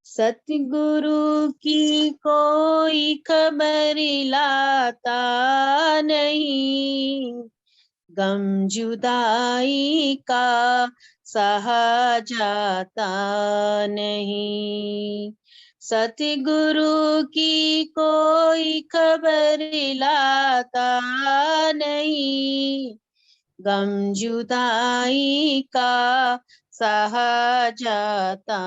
सतगुरु की कोई खबर लाता नहीं, गम जुदाई का सहा जाता नहीं। सतगुरु की कोई खबर लाता नहीं, गम जुदाई का सहा जाता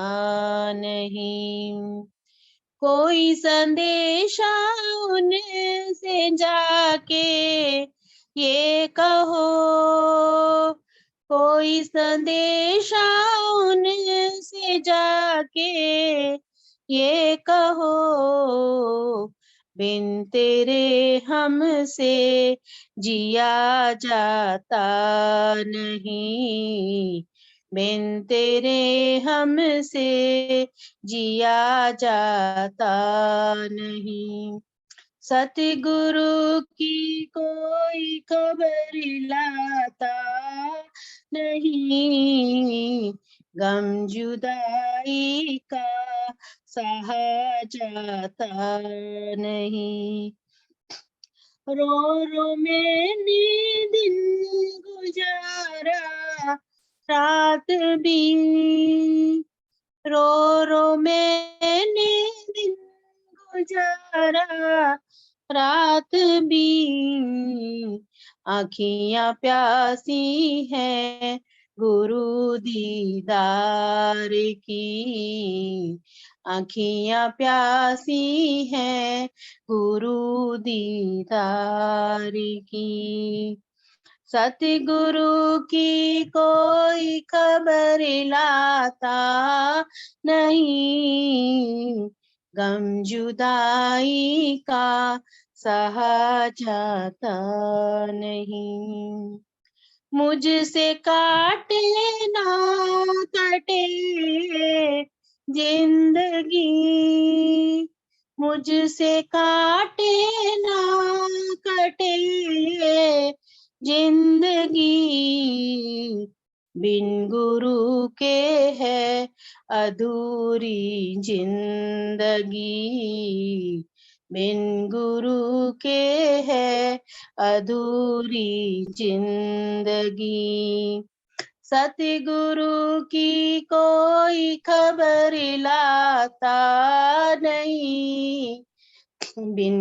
नहीं। कोई संदेशा उनसे जाके ये कहो, कोई संदेशा उनसे जाके ये कहो, बिन तेरे हमसे जिया जाता नहीं, बिन तेरे हमसे जिया जाता नहीं। सतगुरु की कोई खबर लाता नहीं, गम जुदाई का सहा जाता नहीं। रो रो मैंने दिन गुजारा रात भी, रो रो मैंने दिन गुजारा रात भी, आँखियाँ प्यासी हैं गुरु दीदार की, आँखियाँ प्यासी हैं गुरु दीदार की। सतगुरु की कोई खबर लाता नहीं, गम जुदाई का सहा जाता नहीं। मुझसे काटे ना कटे जिंदगी, मुझसे काटे ना कटे जिंदगी, बिन गुरु के है अधूरी जिंदगी, बिन गुरु के है अधूरी जिंदगी। सतगुरु की कोई खबर लाता नहीं, बिन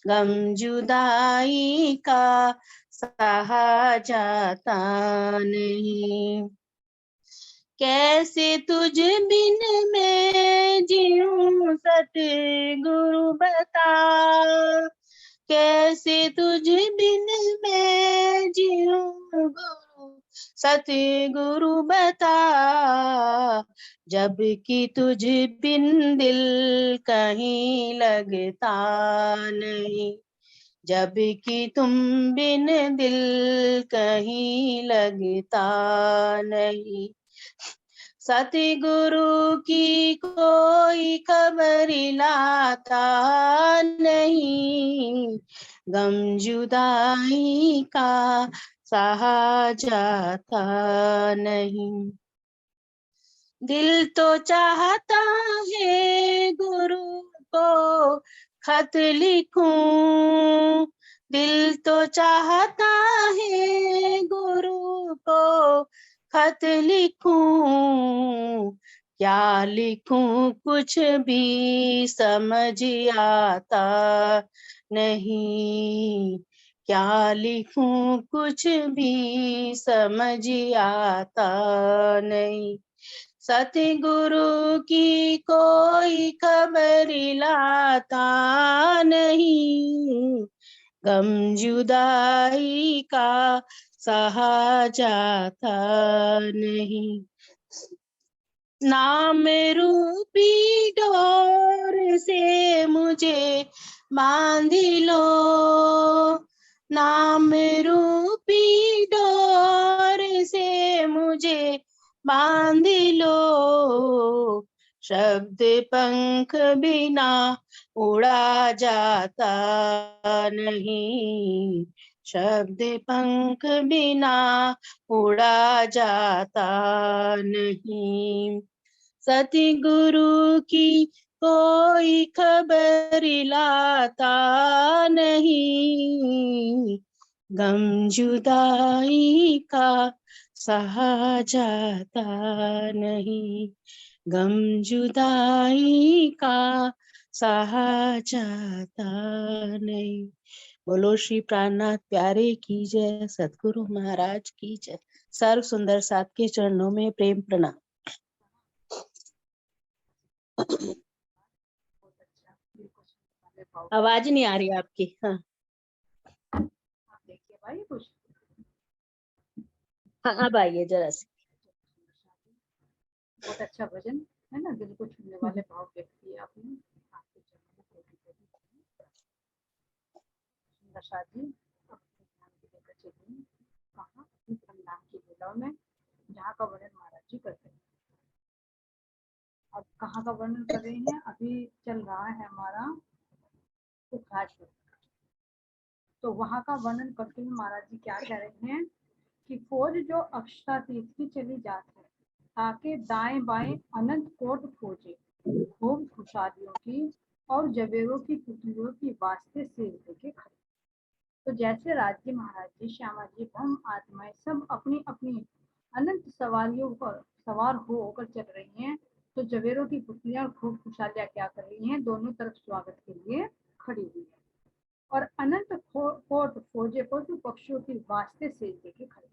गम जुदाई का सहा जाता नहीं। कैसे तुझ बिन मैं जीऊं सतगुरु बता, कैसे तुझ बिन मैं जीऊं गुरु सतगुरु बता, जबकि तुझ बिन दिल कहीं लगता नहीं, जबकि तुम बिन दिल कहीं लगता नहीं। सतगुरु की कोई खबर लाता नहीं, गम जुदाई का सहा जाता नहीं। दिल तो चाहता है गुरु को खत लिखूं, दिल तो चाहता है गुरु को खत लिखूं, क्या लिखूं कुछ भी समझ आता नहीं, क्या लिखूं कुछ भी समझ आता नहीं। सतगुरु की कोई खबर लाता नहीं, गम जुदाई का सहा जाता नहीं। नाम रूपी डोर से मुझे बांध लो, नाम रूपी डोर से मुझे बांध लो, शब्द पंख बिना उड़ा जाता नहीं, शब्द पंख बिना उड़ा जाता नहीं। सतगुरु की कोई खबर लाता नहीं, गम जुदाई का सहा जाता नहीं, गम जुदाई का सहा जाता नहीं। बोलो श्री प्राणनाथ प्यारे की जय, सतगुरु महाराज की जय। सर्व सुंदर साथ के चरणों में प्रेम प्रणाम। आवाज नहीं आ रही आपकी। हाँ देखिए भाई कुछ हाँ अब आइए जरा सी। बहुत अच्छा भजन है ना, दिल को छूने वाले भाव व्यक्त किए आपने। आपके चरणों में कोटि-कोटि दशा जी अपने ध्यान के लेकर चलिए कहाँ वृंदावन की लीलाओं में, जहाँ का वर्णन महाराज जी करते हैं। अब कहाँ का वर्णन कर रहे हैं, अभी चल रहा है हमारा उपराजपुर, तो वहाँ का वर्णन करते हुए महाराज जी क्या कह रहे हैं कि फौज जो अक्षता तीर्थ की चली जात है, ताकि दाएं बाएं अनंत कोट फौजे खूब खुशहालियों की और जबेरों की पुतलियों की वास्ते सेव लेके खड़े। तो जैसे राज्य महाराज जी, श्यामा जी, ब्रह्म आत्माएं सब अपनी अपनी अनंत सवारियों पर सवार होकर चल रही हैं, तो जबेरों की पुतलियां खूब खुशहालियां क्या कर रही हैं, दोनों तरफ स्वागत के लिए खड़ी हुई है। और अनंत कोट फौजे पशु पक्षियों की वास्ते सेज लेके खड़े।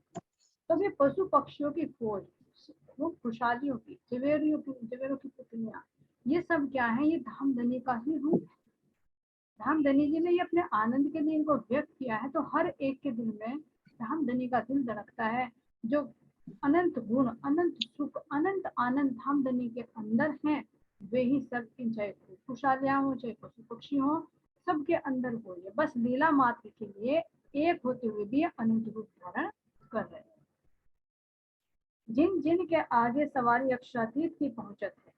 तब ये पशु पक्षियों की फौज, वो खुशहालियों की, जवेरों की पुतलियां, ये सब क्या है, ये धामधनी का ही रूप है। धामधनी जी ने ये अपने आनंद के लिए इनको व्यक्त किया है, तो हर एक के दिल में धामधनी का दिल धड़कता है। जो अनंत गुण, अनंत सुख, अनंत आनंद धामधनी के अंदर है, वे ही सब इन, चाहे खुशहालियां हो चाहे पशु पक्षी हो, सबके अंदर हो। ये बस लीला मात्र के लिए एक होते हुए भी अनंत रूप धारण कर रहे हैं। जिन जिन के आगे सवारी अक्षरातीत की पहुंचत है।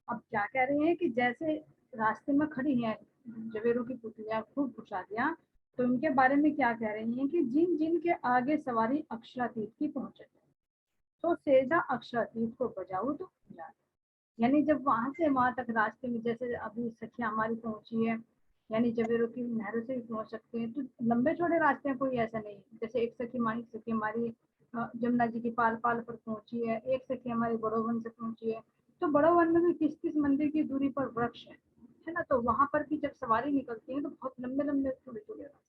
अब क्या कह रहे हैं कि जैसे रास्ते में खड़ी हैं जवेरों की पुतलियां खूब खुशहालियां, तो इनके बारे में क्या कह रही हैं कि जिन जिन के आगे सवारी अक्षरातीत की पहुंचत है, तो सेजा अक्षरातीत को बजाओ तो जाए। यानी जब वहां से वहां तक रास्ते में, जैसे अभी सखिया हमारी पहुंची है, यानी जवेरों की नहरों से भी पहुंच सकते हैं, तो लंबे चौड़े रास्ते हैं, कोई ऐसा नहीं। जैसे एक सखी हमारी जमुना जी की पाल पाल पर पहुंची है, एक सखी हमारी बड़ोवन से पहुंची है, तो बड़ोवन में भी 30-30 मंदिर की दूरी पर वृक्ष है ना, तो वहां पर भी जब सवारी निकलती है तो बहुत लंबे लंबे चौड़े चौड़े रास्ते।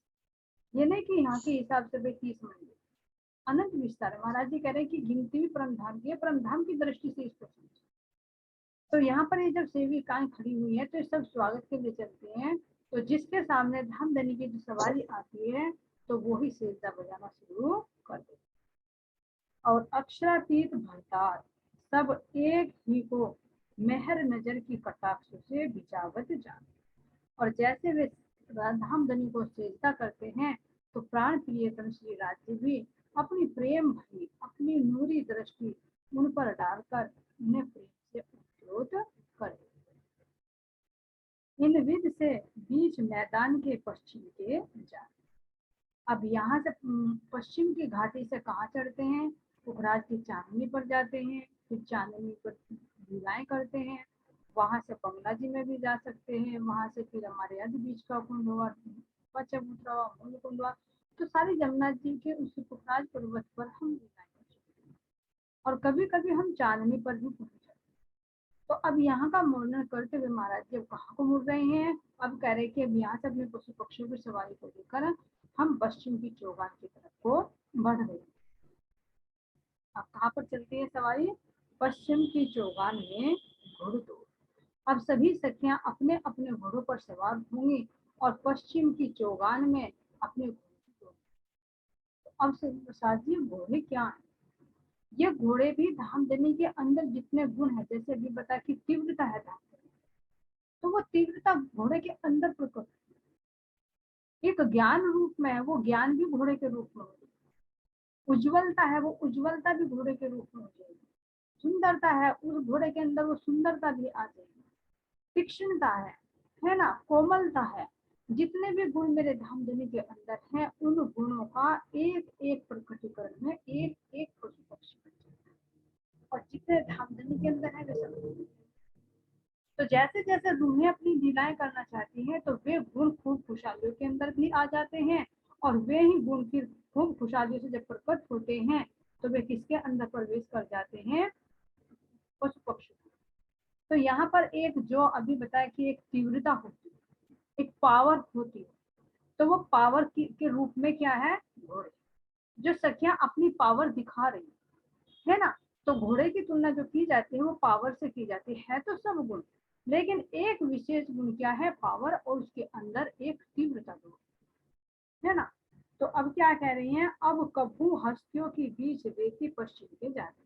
ये नहीं कि यहाँ के हिसाब से भाई 30 मंदिर, अनंत विस्तार है। महाराज जी कह रहे हैं कि गिनती भी परम धाम की है, परम धाम की दृष्टि से इसको समझे। तो यहाँ पर ये जब सेविकाएं खड़ी हुई है, तो सब स्वागत के लिए चलते हैं, तो जिसके सामने धामधनी की जो सवारी आती है, तो वो ही सेवता बजाना शुरू कर देते। और अक्षरातीत भरतार सब एक ही को मेहर नजर की कटाक्ष से बिचावत जाने। और जैसे वे धामधनी को सेजता करते हैं, तो प्राण प्रियतम श्री राज्य भी अपनी प्रेम भरी, अपनी नूरी दृष्टि उन पर डालकर उन्हें प्रेम से उद्योग करे। इन विध से बीच मैदान के पश्चिम के जाए। अब यहाँ से पश्चिम की घाटी से कहाँ चढ़ते हैं, पुखराज की चांदनी पर जाते हैं, फिर चांदनी पर लीलाएं करते हैं, वहां से बंगला जी में भी जा सकते हैं, वहां से फिर हमारे अध बीच का कुंड हुआ, चबूतरा हुआ, मूल कुंड हुआ। तो सारी जमुना जी के उस पुखराज पर्वत पर हम लीलाएं कर सकते हैं, और कभी कभी हम चांदनी पर भी पहुंच जाते हैं। तो अब यहाँ का वर्णन करते हुए महाराज जी अब कहाँ को मुड़ रहे हैं, अब कह रहे कि अब यहाँ से अपने पशु पक्षियों की सवारी को लेकर हम पश्चिम की चौगान की तरफ को बढ़ रहे हैं। अब कहाँ पर चलती है सवारी, पश्चिम की चौगान में घुड़दौड़। अब सभी सखियां अपने अपने घोड़ों पर सवार होंगी और पश्चिम की चौगान में अपने घोड़े। अब प्रसाद जी घोड़े क्या है, ये घोड़े भी धामधनी के अंदर जितने गुण है, जैसे अभी बता कि तीव्रता है धामधनी, तो वो तीव्रता घोड़े के अंदर प्रकट, एक ज्ञान रूप में है, वो ज्ञान भी घोड़े के रूप में होगी। उज्ज्वलता है, वो उज्ज्वलता भी घोड़े के रूप में हो जाएगी। सुंदरता है, उस घोड़े के अंदर वो सुंदरता भी आ जाएगी। तीक्ष्णता है ना, कोमलता है, जितने भी गुण मेरे धामधनी के अंदर हैं, उन गुणों का एक एक प्रकटीकरण में एक एक पशु पक्षी बन जाता है, और जितने धामधनी के अंदर है वे सब। तो जैसे जैसे रूहें अपनी लीलाएं करना चाहती हैं, तो वे गुण खूब खुशहालियों के अंदर भी आ जाते हैं, और वे ही गुण फिर खूब खुशहालियों से जब प्रकट होते हैं, तो वे किसके अंदर प्रवेश कर जाते हैं, पशु पक्षी। तो यहाँ पर एक जो अभी बताया कि एक तीव्रता होती है, एक पावर होती है, तो वो पावर के रूप में क्या है, घोड़े, जो सखियां अपनी पावर दिखा रही है ना। तो घोड़े की तुलना जो की जाती है वो पावर से की जाती है, तो सब गुण, लेकिन एक विशेष गुण क्या है, पावर, और उसके अंदर एक तीव्रता गुण है ना। तो अब क्या कह रही हैं, अब कभू हस्तियों के बीच रेती पश्चिम के जाते।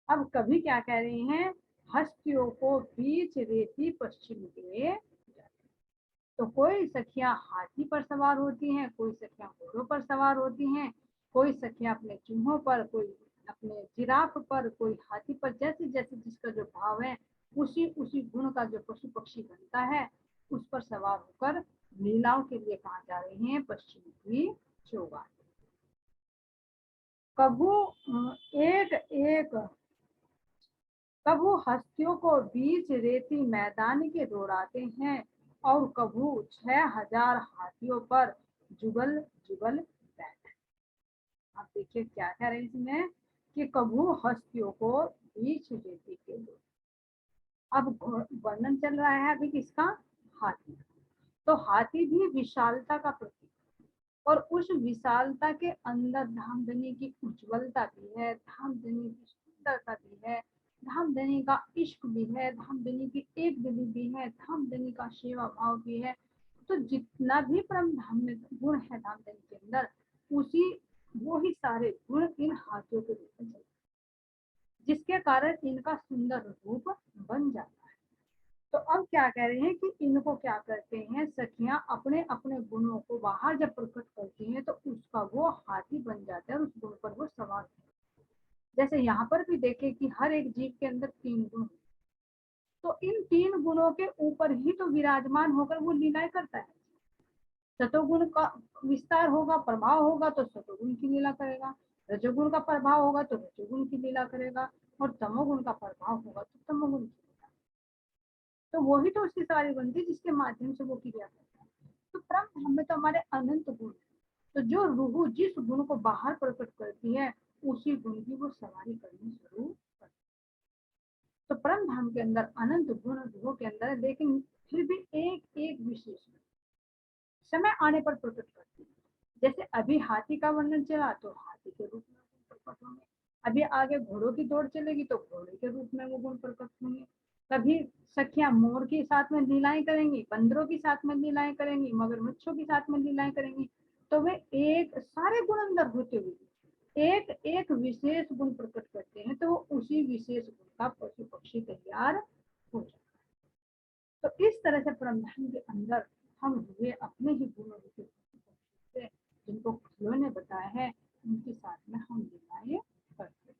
अब कभी क्या कह रही हैं, हस्तियों को बीच रेती पश्चिम के जाते। तो कोई सखियां हाथी पर सवार होती हैं, कोई सखियां घोड़ों पर सवार होती हैं, कोई सखियां अपने चूहों पर, कोई अपने जिराफ पर, कोई हाथी पर, जैसे जैसे जिसका जो भाव है, उसी उसी गुण का जो पशु पक्षी बनता है, उस पर सवार होकर लीलाओं के लिए कहा जा रही हैं पश्चिम की चौगान। कभू एक एक कभू हस्तियों को बीच रेती मैदान के दौड़ाते हैं, और कभू 6000 हाथियों पर जुगल जुगल बैठे। आप देखिए क्या कह रहे हैं इसमें, कि कभू हस्तियों को बीच रेती के दौड़। अब वर्णन चल रहा है अभी किसका, हाथी। तो हाथी भी विशालता का प्रतीक, और उस विशालता के अंदर धामधनी की उज्ज्वलता भी है, धामधनी की सुंदरता भी है, धामधनी का इश्क भी है, धामधनी की एक दिली भी है, धामधनी का सेवा भाव भी है। तो जितना भी परम धाम में गुण है धामधनी के अंदर, उसी वो ही सारे गुण इन हाथियों के रूप में चलते, जिसके कारण इनका सुंदर रूप बन जाता है। तो अब क्या कह रहे हैं कि इनको क्या करते हैं, सखियां अपने अपने गुणों को बाहर जब प्रकट करती हैं, तो उसका वो हाथी बन जाता है, उस गुण पर वो सवार होता है। जैसे यहाँ पर भी देखें कि हर एक जीव के अंदर 3 गुण, तो इन 3 गुणों के ऊपर ही तो विराजमान होकर वो लीलाएं करता है। सतोगुण का विस्तार होगा, प्रभाव होगा, तो सतोगुण की लीला करेगा, रजोगुण का प्रभाव होगा तो रजोगुण की लीला करेगा, और तमोगुण का प्रभाव होगा तो तमोगुण की लीला। तो वही तो उसकी सारी बनती है, जिसके माध्यम से वो क्रिया करता है। तो परम धाम में तो हमारे अनंत गुण है, तो जो रूह जिस गुण को बाहर प्रकट करती है, उसी गुण की वो सवारी करनी शुरू करती है। तो परम धाम के अंदर अनंत गुण रूह के अंदर है, लेकिन फिर भी एक एक विशेष समय आने पर प्रकट करती है। जैसे अभी हाथी का वर्णन चला, तो हाथी के रूप में प्रकट होंगे, अभी आगे घोड़ों की दौड़ चलेगी तो घोड़े के रूप में वो गुण प्रकट होंगे। कभी सखियां मोर के साथ में लीलाएं करेंगी, बंदरों के साथ में लीलाएं करेंगी, मगरमच्छों के साथ में लीलाएं करेंगी, तो वे एक सारे गुण अंदर होते हुए एक एक विशेष गुण प्रकट करते हैं, तो वो उसी विशेष गुण का पशु पक्षी तैयार हो जाता है। तो इस तरह से परमधाम के अंदर हम हुए अपने ही गुणों से, जिनको खिलौने बताया है, उनके साथ में हम लीलाएं करते हैं।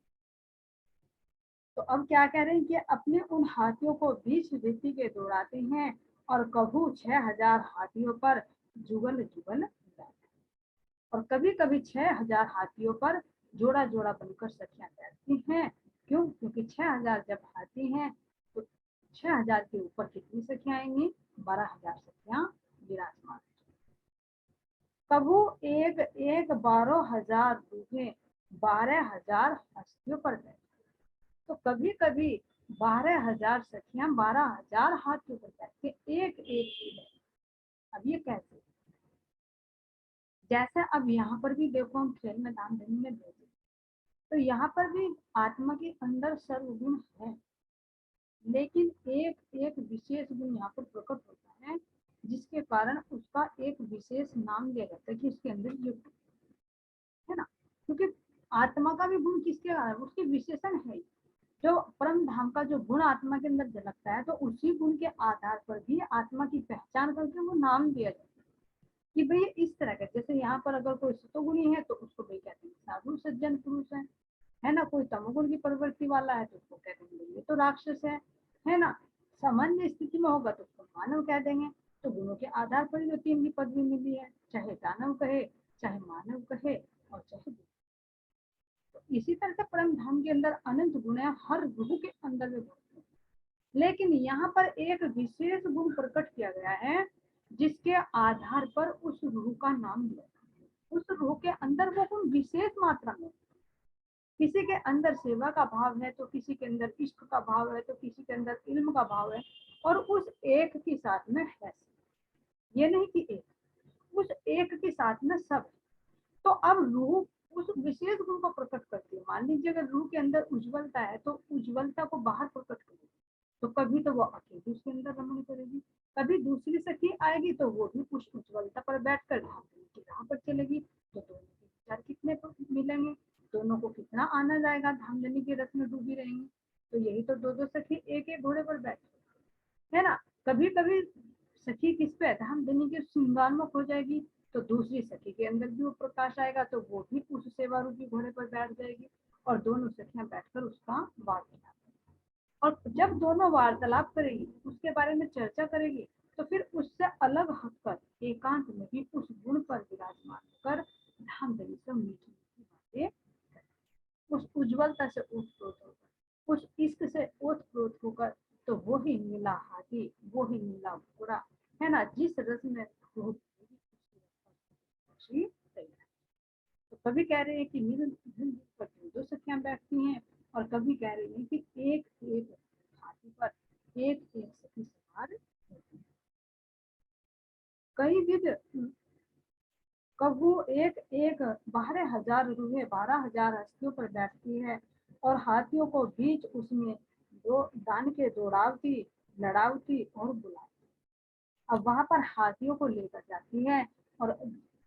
तो अब क्या कह रहे हैं कि अपने उन हाथियों को बीच रीति के दौड़ाते हैं और कभू 6000 हाथियों पर जुगल जुगल और कभी कभी 6000 हाथियों पर जोड़ा जोड़ा बनकर सखियां बैठती हैं। क्यों? क्योंकि 6000 जब हाथी हैं तो 6000 के ऊपर कितनी सखियां आएंगी? 12,000 सखियां विराजमान। कभू एक एक 12,000 दूल्हे 12,000 हस्तियों पर बैठे। तो कभी कभी 12,000 सखियां 12,000 हाथियों पर बैठते एक एक ही है। अब ये कैसे? जैसे अब यहाँ पर भी देखो, हम खेल मैदान में देखे तो यहाँ पर भी आत्मा के अंदर सर्वगुण है, लेकिन एक एक विशेष गुण यहाँ पर प्रकट होता है जिसके कारण उसका एक विशेष नाम दिया जाता है कि उसके अंदर ये है ना। क्योंकि आत्मा का भी गुण किसके कारण? उसके विशेषण है। जो परम धाम का जो गुण आत्मा के अंदर झलकता है तो उसी गुण के आधार पर भी आत्मा की पहचान करके वो नाम दिया जाता है कि भाई इस तरह का। जैसे यहाँ पर अगर कोई सतोगुणी है तो उसको भाई कहते हैं साधु सज्जन पुरुष है ना। कोई तमोगुण की प्रवृत्ति वाला है तो उसको कहते हैं ये तो राक्षस है ना। सामान्य स्थिति में होगा तो उसको मानव कह देंगे। तो गुणों के आधार पर ही तीन की पदवी मिली है, चाहे दानव कहे, चाहे मानव कहे और चाहे। तो इसी तरह से परम धाम के अंदर अनंत गुण है, हर रूह के अंदर में। लेकिन यहाँ पर एक विशेष गुण प्रकट किया गया है जिसके आधार पर उस रूह का नाम दिया। उस रूह के अंदर वो गुण विशेष मात्रा में, किसी के अंदर सेवा का भाव है तो किसी के अंदर इश्क का भाव है तो किसी के अंदर इल्म का भाव है, और उस एक के साथ में है। ये नहीं कि एक, उस एक के साथ में सब। तो अब रूह उस विशेष गुण को प्रकट करती है। मान लीजिए अगर रूह के अंदर उज्ज्वलता है तो उज्ज्वलता को बाहर प्रकट करेगी। तो कभी तो वो अकेली उसके अंदर रमण करेगी, कभी दूसरी सखी आएगी तो वो भी उस उज्ज्वलता पर बैठकर धाम पर चलेगी। तो दोनों के विचार कितने मिलेंगे, दोनों को कितना आनंद आएगा, धामधनी के रस में डूबी रहेंगी। तो यही तो दो दो सखी एक एक घोड़े पर बैठे है ना। कभी कभी सखी किस पे धामधनी के श्रृंगारमुख हो जाएगी तो दूसरी सखी के अंदर भी वो प्रकाश आएगा तो वो भी उस सेवा रूपी घोड़े पर बैठ जाएगी और दोनों सखियां बैठकर उसका वार्तालाप। और जब दोनों वार्तालाप करेगी, उसके बारे में चर्चा करेगी, तो फिर उससे अलग हटकर एकांत में भी उस गुण पर विराजमान होकर धामधनी से मीठी मीठी बातें, उस उज्ज्वलता से ओतप्रोत होकर, उस इश्क से ओतप्रोत होकर, तो वो ही नीला हाथी, वो ही नीला घोड़ा है ना, जिस रस में तो कभी कह रहे हैं कि मिल पर दो सखियां बैठती हैं और कभी कह रहे हैं कि एक एक हाथी पर एक एक सखी सवार होती है। कई विध कभू एक एक 12,000 रूहें 12,000 हस्तियों पर बैठती है और हाथियों को बीच उसमें दो दान के दौड़ावती, लड़ावती और बुलाती। अब वहां पर हाथियों को लेकर जाती है और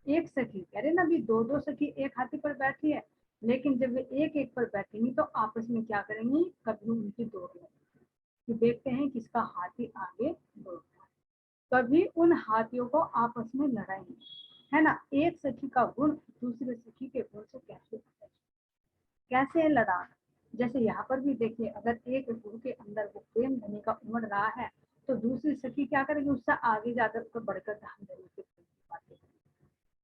एक सखी कह रहे ना, अभी दो दो सखी एक हाथी पर बैठी है, लेकिन जब वे एक एक पर बैठेंगी तो आपस में क्या करेंगी, कभी उनकी दौड़ लगेगी कि देखते हैं किसका हाथी आगे दौड़ता है। कभी उन हाथियों को आपस में लड़ाएंगे, है ना। एक सखी का गुण दूसरे सखी के गुण से कैसे लड़ा। जैसे यहाँ पर भी देखिए, अगर एक गुरु के अंदर वो प्रेम धनी का उमड़ रहा है तो दूसरी सखी क्या करेगी, उससे आगे जाकर उसको बढ़कर धाम धनी की बातें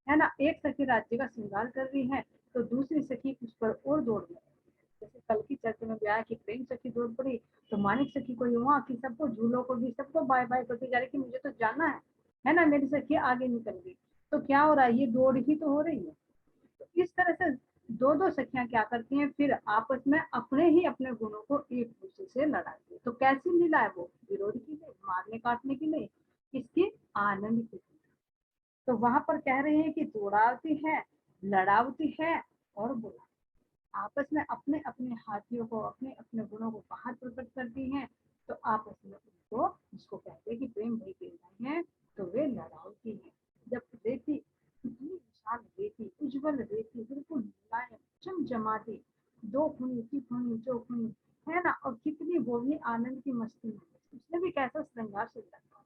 है ना। एक सखी राज्य का श्रृंगार कर रही है तो दूसरी सखी उस पर और दौड़ गई। जैसे कल की चर्चा में गया कि प्रेम सखी दौड़ पड़ी तो मानिक सखी को हुआ कि सबको झूलों को भी सबको बाय बाय करती जा रही कि मुझे तो जाना है ना, मेरी सखी आगे निकल गई। तो क्या हो रहा है, ये दौड़ ही तो हो रही है। तो इस तरह से दो दो सखियां क्या करती हैं, फिर आपस में अपने ही अपने गुणों को एक दूसरे से लड़ाती है। तो कैसी लीला है वो, विरोध की नहीं, मारने काटने की नहीं, इसकी आनंद की। तो वहां पर कह रहे हैं कि दौड़ावती है, लड़ावती है और बुला आपस में अपने अपने हाथियों को, अपने अपने गुणों को बाहर प्रकट करती हैं। तो आपस में उनको, जिसको कहते हैं कि प्रेम भई प्रेम है, तो वे लड़ावती है। जब रेती, इतनी विशाल रेती, उज्जवल रेती, बिल्कुल मुलायम चमचमाती, दो खुनी तिखुनी चौखुनी है ना, और कितनी वो भी आनंद की मस्ती में, उसने भी कैसा श्रृंगार से रखा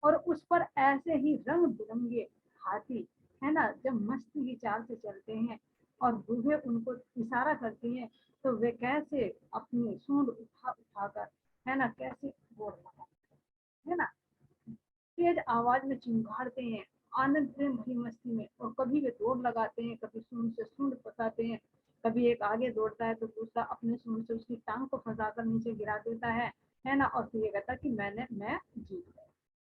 और उस पर ऐसे ही रंग बिरंगे हाथी है ना, जब मस्ती की चाल से चलते हैं और बूढ़े उनको इशारा करती हैं तो वे कैसे अपनी सूंड उठाकर, है ना, कैसे गोड़ लगाते है ना, तेज आवाज में चिंगाड़ते हैं, आनंद प्रेम भरी मस्ती में। और कभी वे दौड़ लगाते हैं, कभी सूंड से सूंड फंसाते हैं, कभी एक आगे दौड़ता है तो दूसरा अपने सूंड से उसकी टांग को फंसाकर नीचे गिरा देता है ना, और फिर ये कहता कि मैं जीत गया।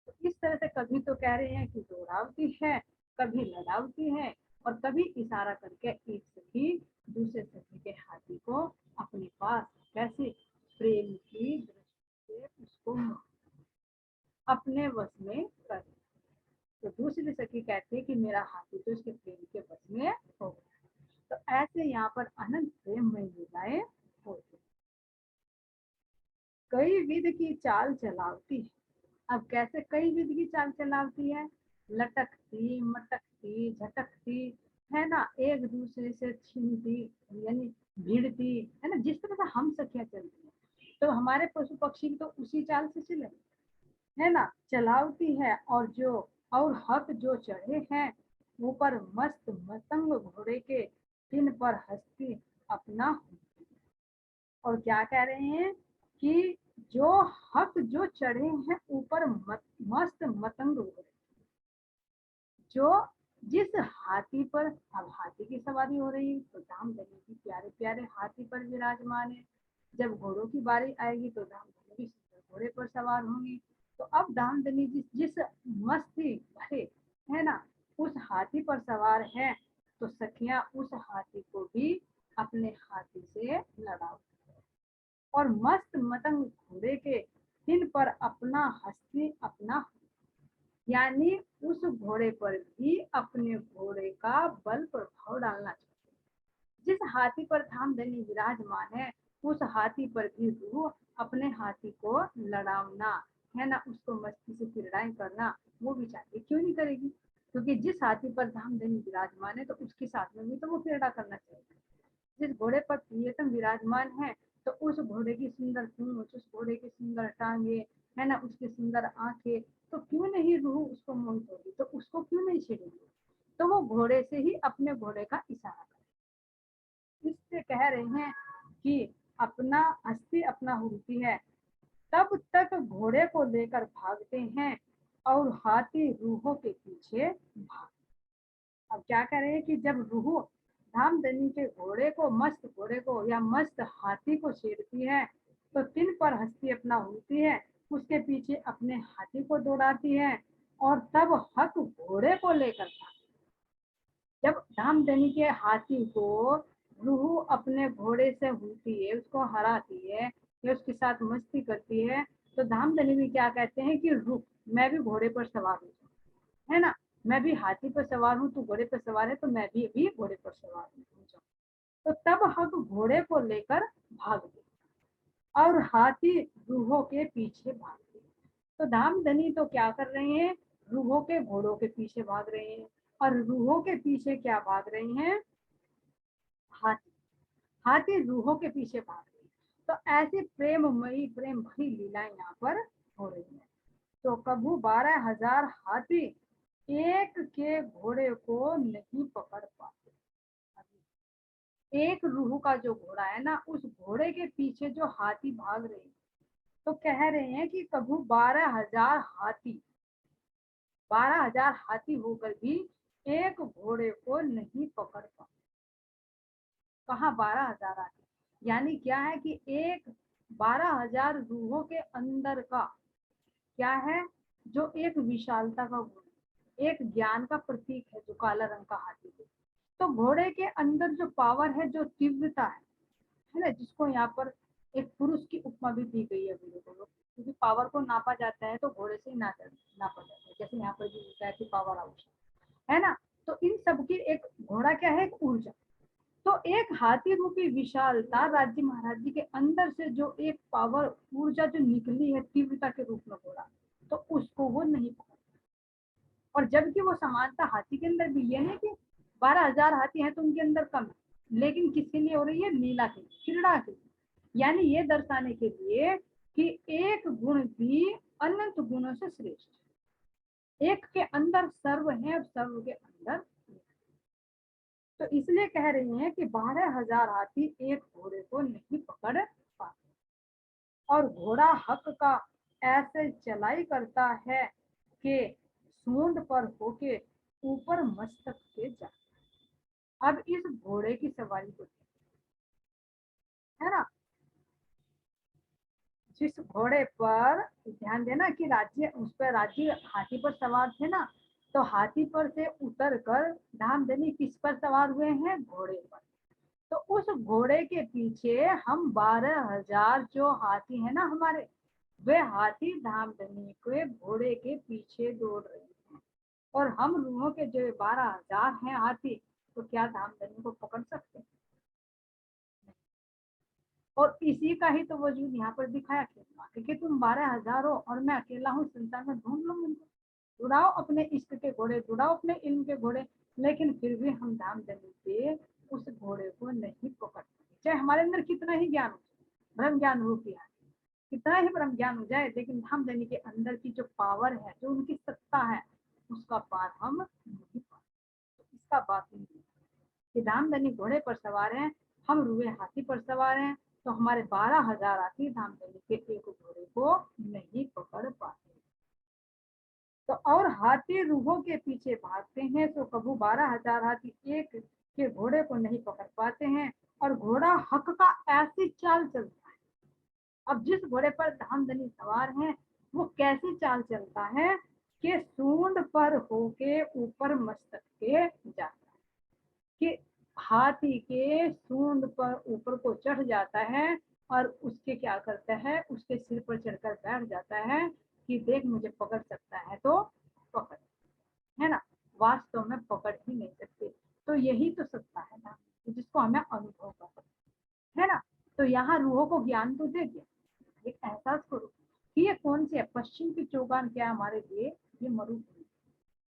तो इस तरह से कभी तो कह रहे हैं कि दौड़ावती है, कभी लड़ावती है, और कभी इशारा करके एक सखी दूसरे सखी के हाथी को अपने पास कैसे प्रेम की दृष्टि से उसको अपने वश में कर। तो दूसरी सखी कहती है कि मेरा हाथी तो इसके प्रेम के वश में हो गया। तो ऐसे यहाँ पर अनंत प्रेम में लीलाएं होती। कई विध की चाल चलावती है। अब कैसे कई विध की चाल चलावती है? लटकती, मटकती, झटकती, है ना, एक दूसरे से छीनती, यानी भिड़ती, है ना, जिस तरह से हम सखियां चलती हैं, तो हमारे पशु पक्षी तो उसी चाल से चले, है ना, चलावती है। और हक जो चढ़े हैं ऊपर मस्त मतंग घोड़े के, तिन पर हस्ती अपना। और क्या कह रहे हैं कि जो हक जो चढ़े हैं ऊपर मस्त मतंग घोड़े, जो जिस हाथी पर, अब हाथी की सवारी हो रही है तो धामधनी की प्यारे प्यारे हाथी पर विराजमान है। जब घोड़ों की बारी आएगी तो धामधनी भी घोड़े पर सवार होंगी। तो अब धामधनी जिस जिस मस्ती भरे, है ना, उस हाथी पर सवार है, तो सखियां उस हाथी को भी अपने हाथी से लड़ाओ। और मस्त मतंग घोड़े के तिन पर अपना हस्ती अपना, यानी उस घोड़े पर भी अपने घोड़े का बल प्रभाव डालना चाहिए। जिस हाथी पर धामधनी विराजमान है, उस हाथी पर भी रूह अपने हाथी को लड़ावना, है ना, उसको मस्ती से क्रीड़ाएं करना वो भी चाहिए। क्यों नहीं करेगी? क्योंकि जिस हाथी पर धामधनी विराजमान है तो उसके साथ में भी तो वो क्रीड़ा करना चाहिए। जिस घोड़े पर प्रियतम विराजमान है, तो उस घोड़े की सुंदर पूंछ, उस घोड़े की सुंदर टांगे, है ना, उसकी सुंदर आंखें, तो क्यों नहीं रूह उसको मोहित होगी, तो उसको क्यों नहीं छेड़ेगी? तो वो घोड़े से ही अपने घोड़े का इशारा करे। इससे कह रहे हैं कि अपना हस्ती अपना होती है, तब तक घोड़े को लेकर भागते हैं और हाथी रूहों के पीछे भाग। अब क्या कह रहे हैं कि जब रूह धामधनी के घोड़े को, मस्त घोड़े को या मस्त हाथी को छेड़ती है, तो तिन पर हस्ती अपना होती है, उसके पीछे अपने हाथी को दौड़ाती है, और तब हक घोड़े को लेकर था। जब धामधनी के हाथी को रूह अपने घोड़े से होती है, उसको हराती है या उसके साथ मस्ती करती है, तो धामधनी भी क्या कहते हैं कि रुक, मैं भी घोड़े पर सवार हूँ, है ना, मैं भी हाथी पर सवार हूँ, तू घोड़े पर सवार है, तो मैं भी अभी घोड़े पर सवार हूँ। तो तब हक घोड़े को लेकर भागते और हाथी रूहों के पीछे भागते। तो धामधनी तो क्या कर रहे हैं? रूहों के घोड़ों के पीछे भाग रहे हैं। और रूहों के पीछे क्या भाग रहे हैं? हाथी। हाथी रूहों के पीछे भाग रहे हैं। तो ऐसी प्रेममयी प्रेम भरी लीलाएं यहाँ पर हो रही है। तो कभू 12,000 हाथी एक के घोड़े को नहीं पकड़ पाते। एक रूह का जो घोड़ा है ना, उस घोड़े के पीछे जो हाथी भाग रहे हैं, तो कह रहे हैं कि कभू 12,000 हाथी, 12,000 हाथी होकर भी एक घोड़े को नहीं पकड़ पाते। कहाँ 12,000 हाथी? यानी क्या है कि एक 12,000 रूहों के अंदर का क्या है, जो एक विशालता का गुण, एक ज्ञान का प्रतीक है, जो काला रंग का हाथी है। तो घोड़े के अंदर जो पावर है, जो तीव्रता है ना, जिसको यहाँ पर एक पुरुष की उपमा भी दी गई है घोड़े को, क्योंकि पावर को नापा जाता है तो घोड़े से ही नापा जाता है। जैसे यहाँ पर भी होता है कि पावर हाउस, है ना, तो इन सब की एक घोड़ा क्या है? एक ऊर्जा। तो एक हाथी रूपी विशालता राज्य महाराज जी के अंदर से जो एक पावर ऊर्जा जो निकली है तीव्रता के रूप में घोड़ा, तो उसको वो नहीं पकड़। और जबकि वो समानता हाथी के अंदर भी, ये नहीं कि 12,000 हाथी हैं तो उनके अंदर कम है, लेकिन किसके लिए हो रही है? लीला के, क्रीड़ा के, यानी ये दर्शाने के लिए कि एक गुण भी अनंत गुणों से श्रेष्ठ, एक के अंदर सर्व है और सर्व के अंदर। तो इसलिए कह रही हैं कि 12,000 हाथी एक घोड़े को नहीं पकड़ पाते। और घोड़ा हक का ऐसे चलाई करता है कि सूंड पर होके ऊपर मस्तक के जा। अब इस घोड़े की सवारी को है ना, जिस घोड़े पर ध्यान देना कि राज्य उस पर राज्य हाथी पर सवार थे ना, तो हाथी पर से उतर कर धामधनी किस पर सवार हुए हैं, घोड़े पर। तो उस घोड़े के पीछे हम 12,000 जो हाथी है ना हमारे, वे हाथी धामधनी के घोड़े के पीछे दौड़ रहे हैं। और हम रूहों के जो 12,000 हैं हाथी, तो क्या धामधनी को पकड़ सकते हैं? और इसी का ही तो वजूद यहाँ पर दिखाया क्योंकि तुम 12,000 हो और मैं अकेला हूँ, संसार में ढूंढ लो मुझको, जुड़ाओ अपने इश्क के घोड़े, जुड़ाओ अपने इल्म के घोड़े, लेकिन फिर भी हम धामधनी के उस घोड़े को नहीं पकड़ सकते। चाहे हमारे अंदर कितना ही ज्ञान हो, ब्रह्म ज्ञान रूपी है, कितना ही ब्रह्म ज्ञान हो जाए, लेकिन धामधनी के अंदर की जो पावर है, जो उनकी सत्ता है, उसका पार हम नहीं पा। इसका बात नहीं कि धामधनी घोड़े पर सवार हैं, हम रुए हाथी पर सवार हैं, तो हमारे 12,000 हाथी धामधनी के एक घोड़े को नहीं पकड़ पाते। तो और हाथी रूहों के पीछे भागते हैं, तो कबू 12,000 हाथी एक के घोड़े को नहीं पकड़ पाते हैं। और घोड़ा हक का ऐसी चाल चलता है। अब जिस घोड़े पर धामधनी सवार हैं, वो कैसी चाल चलता है कि सूंड पर होके ऊपर मस्तक के जाता है, कि हाथी के सूंड पर ऊपर को चढ़ जाता है और उसके क्या करता है, उसके सिर पर चढ़कर बैठ जाता है कि देख मुझे पकड़ सकता है तो पकड़, है ना, वास्तव में पकड़ ही नहीं सकते। तो यही तो सत्ता है ना, जिसको हमें अनुभव कर सकते है ना। तो यहाँ रूहों को ज्ञान तो दे दिया, एक एहसास करो कि ये कौन सी है, पश्चिम की चौगान क्या है हमारे लिए, ये मरुभूमि,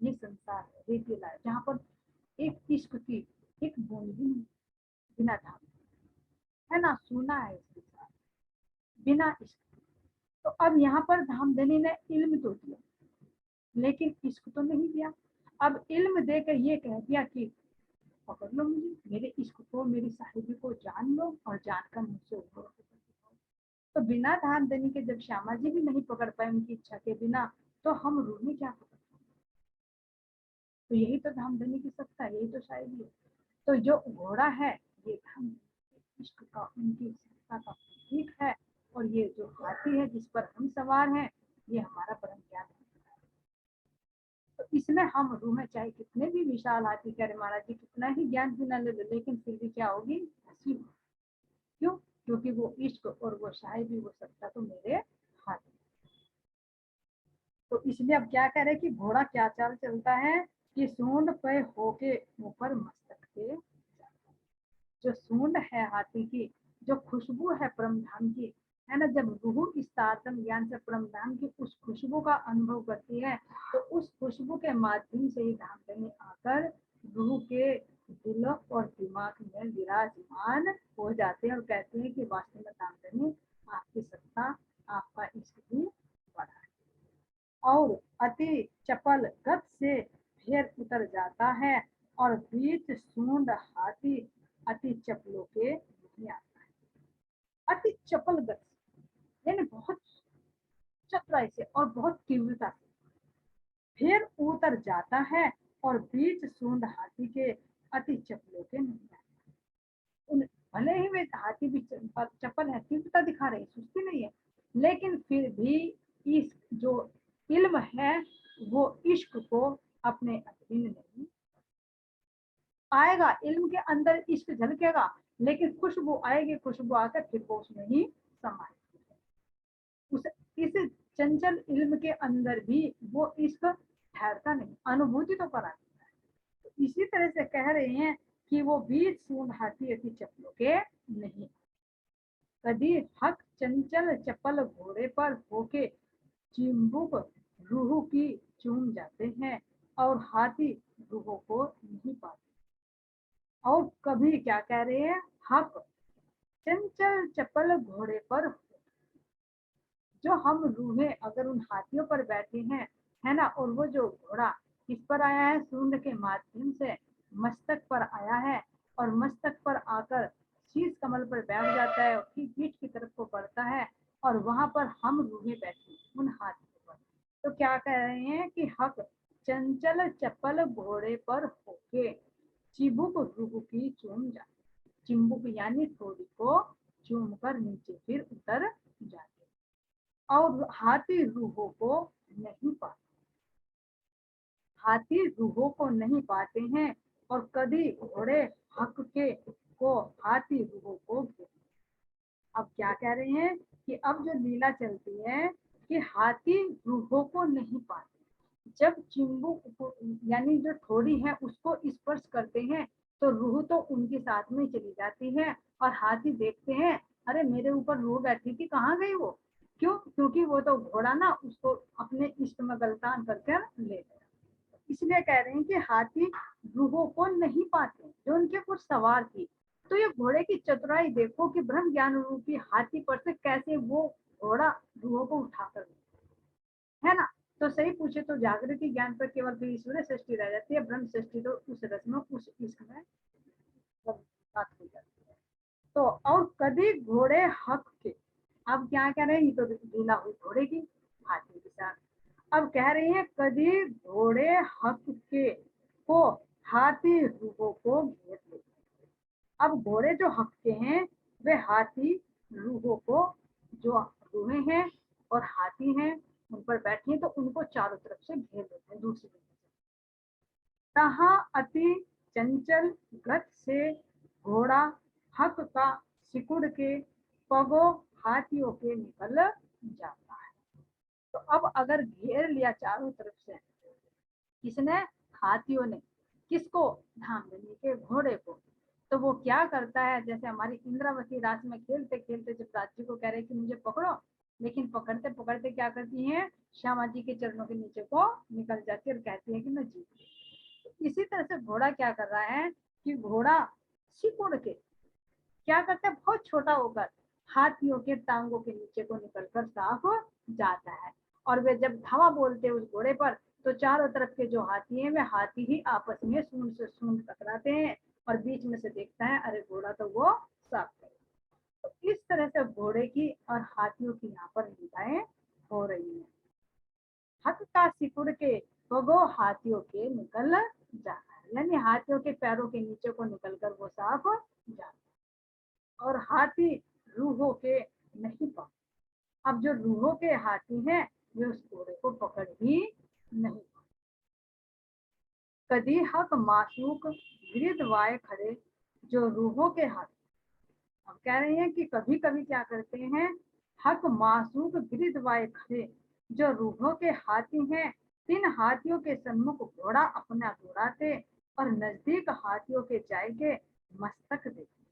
ये संसार है, रेतीला है, जहाँ पर एक इश्क की एक बूंद भी नहीं, बिना धाम, है ना, सुना है इसके साथ, बिना इश्क। तो अब यहाँ पर धामधनी ने इल्म तो दिया, लेकिन इश्क तो नहीं दिया। अब इल्म देकर ये कह दिया कि पकड़ लो मुझे, मेरे इश्क को, मेरी साहिबी को जान लो और जानकर मुझसे ऊपर हो। तो बिना धामधनी के जब श्यामा जी भी नहीं पकड़ पाए उनकी इच्छा के बिना, तो हम रूह में क्या पकड़ पाए। तो यही तो धामधनी की सत्ता है, यही तो शायरी है। तो जो घोड़ा है, ये धाम इश्क का, उनकी सत्ता का प्रतीक है। और ये जो हाथी है जिस पर हम सवार हैं, ये हमारा परम ज्ञान है। तो इसमें हम रूह में चाहे कितने भी विशाल हाथी करे महाराज जी, कितना ही ज्ञान भी न ले लो, लेकिन फिर भी क्या होगी, हंसी होगी। क्यों? क्योंकि वो इश्क और वो शायरी, वो सत्ता तो मेरे हाथ में। तो इसलिए अब क्या कह रहे कि घोड़ा क्या चाल चलता है कि सूंड पे होके ऊपर मस्तक के, जो सूंड है हाथी की, जो खुशबू है परमधाम की, है ना, जब रूह इस तारतम ज्ञान से परमधाम की उस खुशबू का अनुभव करती है, तो उस खुशबू के माध्यम से ही धामधनी आकर रूह के दिल और दिमाग में विराजमान हो जाते हैं और कहते हैं कि वास्तव में धामधनी आपकी सत्ता, आपका इश्क भी बड़ा है। और अति चपल गत से फिर उतर जाता है और बीच सूंड हाथी अति चपलों के नहीं आता है। अति चपल गत यानी बहुत चतुराई से और बहुत तीव्रता से फिर उतर जाता है और बीच सूंड हाथी के अति चपलों के नहीं आता। उन भले ही वे हाथी भी चपल है, तीव्रता दिखा रहे, सुस्ती नहीं है, लेकिन फिर भी इस जो इल्म है, वो इश्क को अपने अधीन नहीं आएगा। इल्म के अंदर इश्क झलकेगा, लेकिन खुशबू आएगी, खुशबू आकर फिर वो उसमें ही समाएगी। उस इस चंचल इल्म के अंदर भी वो इश्क ठहरता नहीं, अनुभूति तो करा देता है। तो इसी तरह से कह रहे हैं कि वो बीच सूंड हाथी अति चपलों के नहीं। कभी हक चंचल चपल घोड़े पर होके चिंबुक रूह की चूम जाते हैं और हाथी रूह को नहीं पाते। और कभी क्या कह रहे हैं, हक चंचल चपल घोड़े पर, जो हम रूहें अगर उन हाथियों पर बैठे हैं, है ना, और वो जो घोड़ा किस पर आया है, सूंड के माध्यम से मस्तक पर आया है, और मस्तक पर आकर शीश कमल पर बैठ जाता है, फिर पीठ की तरफ को बढ़ता है और वहां पर हम रूहे बैठे उन हाथियों पर। तो क्या कह रहे हैं कि हक चंचल चपल घोड़े पर होके चिबुक रूह की चूम जाते, चिंबुक यानी थोड़ी को चूम कर नीचे फिर उतर जाते, और हाथी रूहों को नहीं पाते, हाथी रूहों को नहीं पाते हैं, और कभी घोड़े हक के को हाथी रूहों को घेर। अब क्या कह रहे हैं कि अब जो लीला चलती है कि हाथी रूहों को नहीं पाते, जब चिंबुक यानी जो थोड़ी है उसको स्पर्श करते हैं तो रूह तो उनके साथ में चली जाती है, और हाथी देखते हैं अरे मेरे ऊपर रूह बैठी थी कहाँ गई वो, क्यों, क्योंकि वो तो घोड़ा ना उसको अपने इष्ट में गलतान करके ले गया। इसलिए कह रहे हैं कि हाथी रूहों को नहीं पाते जो उनके ऊपर सवार थी। तो ये घोड़े की चतुराई देखो कि ब्रह्म ज्ञान रूपी हाथी पर से कैसे वो घोड़ा रूहों को उठाकर, है ना। तो सही पूछे तो जागृति ज्ञान पर केवल फिर ईश्वर सृष्टि रह जाती है, ब्रह्म सृष्टि तो उस रस में उस इश्क में बात हो जाती है। तो और कभी घोड़े हक के, अब क्या कह रहे हैं, ये तो लीला हुई घोड़े की हाथी के साथ। अब कह रहे हैं कभी घोड़े हक के को हाथी रूहों को घेर ले। अब घोड़े जो हक के हैं वे हाथी रूहों को, जो रूहें हैं और हाथी हैं उन पर बैठे हैं तो उनको चारों तरफ से घेर लेते हैं दूसरी तरफ से। तहाँ अति चंचल गत से घोड़ा हक का सिकुड़ के पगो हाथियों के निकल जाता है। तो अब अगर घेर लिया चारों तरफ से, किसने, हाथियों ने, किसको, धामधनी के घोड़े को, तो वो क्या करता है, जैसे हमारी इंद्रावती रास में खेलते खेलते जब राज्य को कह रहे कि मुझे पकड़ो, लेकिन पकड़ते पकड़ते क्या करती हैं, श्यामा जी के चरणों के नीचे को निकल जाती है और कहती है कि मैं जीत गई। तो इसी तरह से घोड़ा क्या कर रहा है कि घोड़ा सिकुड़ के क्या करता है, बहुत छोटा होकर हाथियों के टांगों के नीचे को निकलकर साफ जाता है। और वे जब धावा बोलते उस घोड़े पर तो चारों तरफ के जो हाथी हैं वे हाथी ही आपस में सूंड से सूंड टकराते हैं, और बीच में से देखता है अरे घोड़ा तो वो साफ है। तो इस तरह से घोड़े की और हाथियों की यहाँ पर लीलाएं हो रही है। हक का सिकुड़ के भगो हाथियों के निकल जाता है, यानी हाथियों के पैरों के नीचे को निकलकर वो साफ जाता है, और हाथी रूहों के नहीं पाते। अब जो रूहों के हाथी हैं वे उस घोड़े को पकड़ ही नहीं पाते। कदी हक मासूक गिरदवाए खड़े जो रूहों के हाथी। अब कह रहे हैं कि कभी कभी क्या करते हैं, हक मासूक गिरदवाए खड़े जो रूहों के हाथी हैं, तीन हाथियों के सन्मुख घोड़ा अपना दौड़ाते और नजदीक हाथियों के जाएंगे मस्तक देते।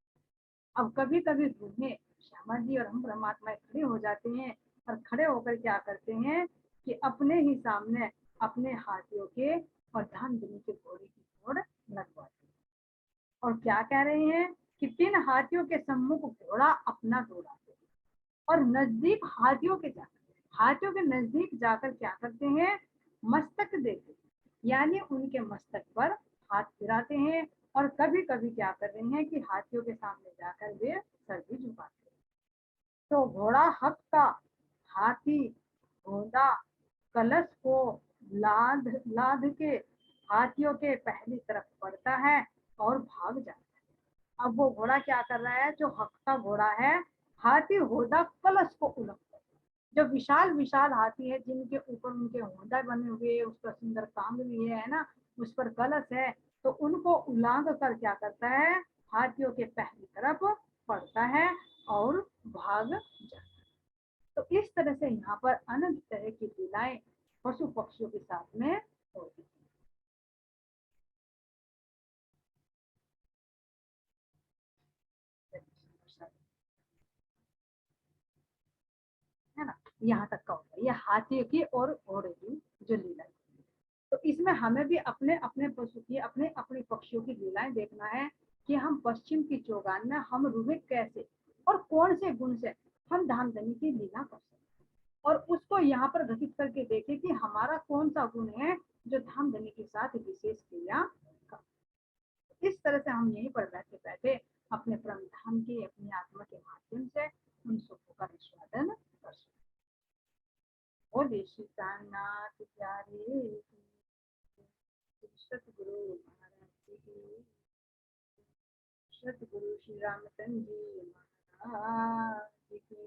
अब कभी कभी रूहें श्यामा जी और हम परमात्मा खड़े हो जाते हैं, और खड़े होकर क्या करते हैं कि अपने ही सामने अपने हाथियों के और धामधनी के घोड़े की दौड़ लगवाते हैं। और क्या कह रहे हैं कि तीन हाथियों के सम्मुख घोड़ा अपना दौड़ाते हैं, और नजदीक हाथियों के नजदीक जाकर क्या करते हैं, मस्तक देते, यानी उनके मस्तक पर हाथ फिराते हैं, और कभी कभी क्या कर रहे हैं कि हाथियों के सामने जाकर वे सर भी झुकाते हैं। तो घोड़ा हक का हाथी घोड़ा कलश को लाद लाद के हाथियों के पहली तरफ पड़ता है और भाग जाता है। अब वो घोड़ा क्या कर रहा है, जो हक का घोड़ा है, हाथी होदा कलश को उलट, जो विशाल विशाल हाथी है जिनके ऊपर उनके होंडा बने हुए, उस पर सुंदर कांग भी है ना, उस पर कलश है, तो उनको उलांग कर क्या करता है, हाथियों के पहली तरफ पड़ता है और भाग जाता है। तो इस तरह से यहाँ पर अनंत तरह की लीलाएं पशु पक्षियों के साथ में होती है ना। यहाँ तक का होता है ये हाथी की और घोड़े की जो लीला है। तो इसमें हमें भी अपने अपने पशु की अपने अपने पक्षियों की लीलाएं देखना है कि हम पश्चिम की चौगान में हम रुवे कैसे और कौन से गुण से हम धामधनी की लीला कर सकते, और उसको यहाँ पर घटित करके देखें कि हमारा कौन सा गुण है जो धामधनी के साथ विशेष क्रिया कर। इस तरह से हम यहीं पर बैठे बैठे अपने परम धाम की अपनी आत्मा के माध्यम से उन सुखों का निष्पादन कर सकते। बोले श्री साईनाथ प्यारे की, सतगुरु महाराज की, सतगुरु श्री रामचंद्र जी महाराज की,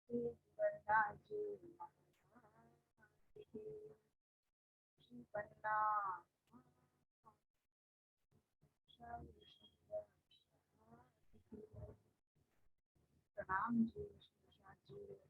श्री बलराज जी महाराज की, श्री पन्ना प्रणाम जी, जी